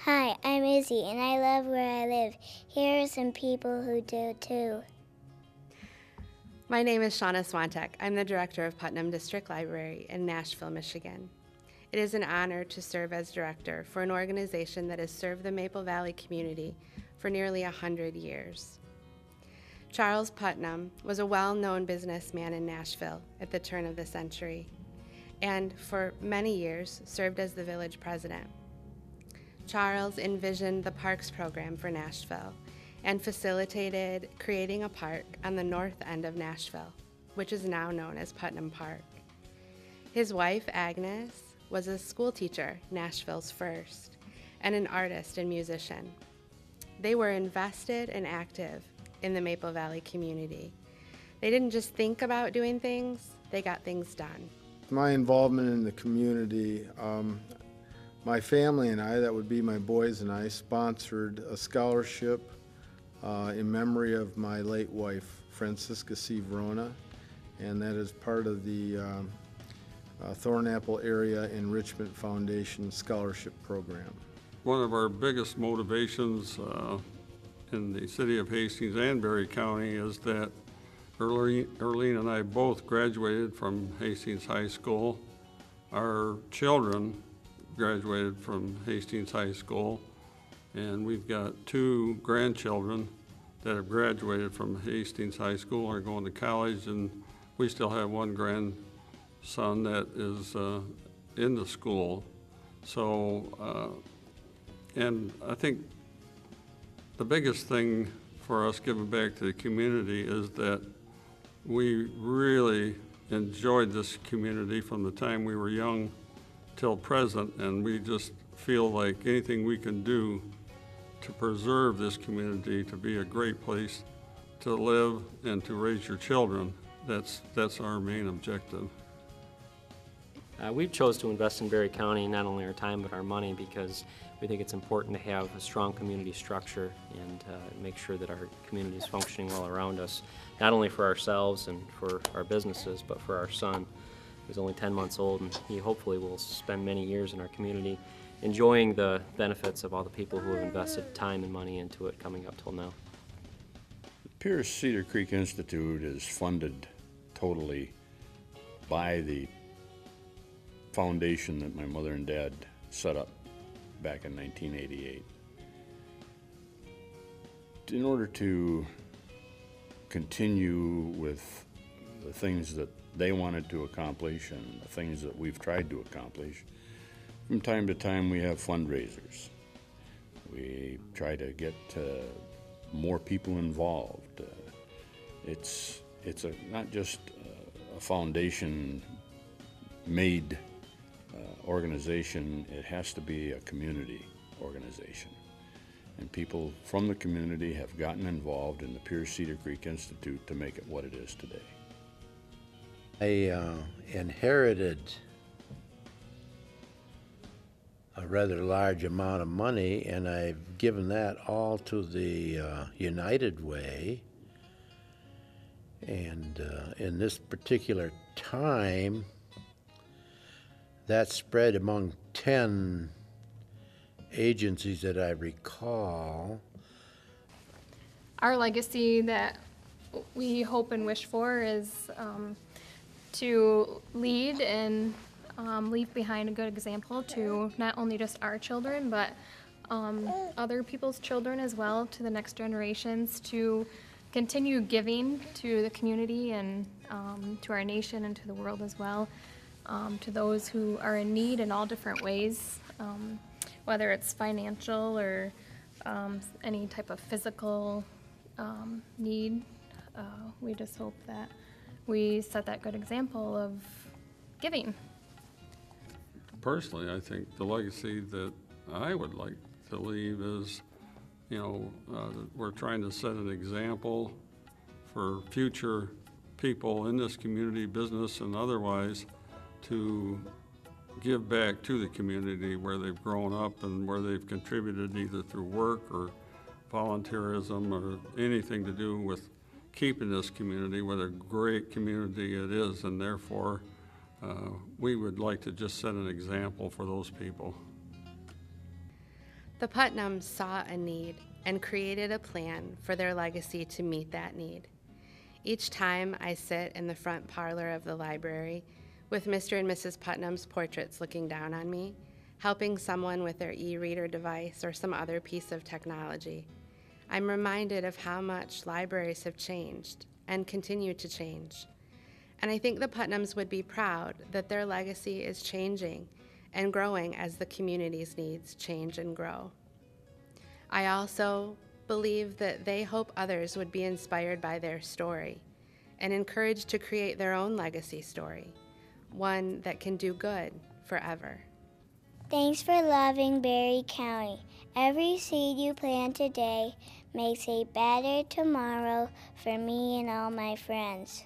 Hi, I'm Izzy, and I love where I live. Here are some people who do too. My name is Shauna Swantek. I'm the director of Putnam District Library in Nashville, Michigan. It is an honor to serve as director for an organization that has served the Maple Valley community for nearly 100 years. Charles Putnam was a well-known businessman in Nashville at the turn of the century, and for many years served as the village president. Charles envisioned the parks program for Nashville and facilitated creating a park on the north end of Nashville, which is now known as Putnam Park. His wife, Agnes, was a school teacher, Nashville's first, and an artist and musician. They were invested and active in the Maple Valley community. They didn't just think about doing things, they got things done. My involvement in the community, my family and I, that would be my boys and I, sponsored a scholarship in memory of my late wife, Francisca C. Verona, and that is part of the Thornapple Area Enrichment Foundation Scholarship Program. One of our biggest motivations in the city of Hastings and Berry County is that Earlene and I both graduated from Hastings High School. Our children graduated from Hastings High School, and we've got 2 grandchildren that have graduated from Hastings High School and are going to college, and we still have 1 grandson that is in the school. So, and I think the biggest thing for us giving back to the community is that we really enjoyed this community from the time we were young till present, and we just feel like anything we can do to preserve this community to be a great place to live and to raise your children, that's our main objective. We've chose to invest in Berry County not only our time but our money because we think it's important to have a strong community structure and make sure that our community is functioning well around us, not only for ourselves and for our businesses, but for our son, who's only 10 months old, and he hopefully will spend many years in our community enjoying the benefits of all the people who have invested time and money into it coming up till now. The Pierce Cedar Creek Institute is funded totally by the foundation that my mother and dad set up back in 1988. In order to continue with the things that they wanted to accomplish and the things that we've tried to accomplish, from time to time we have fundraisers. We try to get more people involved. It's not just a foundation made organization, it has to be a community organization. And people from the community have gotten involved in the Pierce Cedar Creek Institute to make it what it is today. I inherited a rather large amount of money, and I've given that all to the United Way. And in this particular time, that spread among 10 agencies that I recall. Our legacy that we hope and wish for is to lead and leave behind a good example to not only just our children, but other people's children as well, to the next generations, to continue giving to the community and to our nation and to the world as well, to those who are in need in all different ways, whether it's financial or any type of physical need. We just hope that we set that good example of giving. Personally, I think the legacy that I would like to leave is, we're trying to set an example for future people in this community, business and otherwise, to give back to the community where they've grown up and where they've contributed either through work or volunteerism or anything to do with keeping this community what a great community it is, and therefore we would like to just set an example for those people. The Putnams saw a need and created a plan for their legacy to meet that need. Each time I sit in the front parlor of the library with Mr. and Mrs. Putnam's portraits looking down on me, helping someone with their e-reader device or some other piece of technology, I'm reminded of how much libraries have changed and continue to change. And I think the Putnams would be proud that their legacy is changing and growing as the community's needs change and grow. I also believe that they hope others would be inspired by their story and encouraged to create their own legacy story, one that can do good forever. Thanks for loving Berry County. Every seed you plant today makes a better tomorrow for me and all my friends.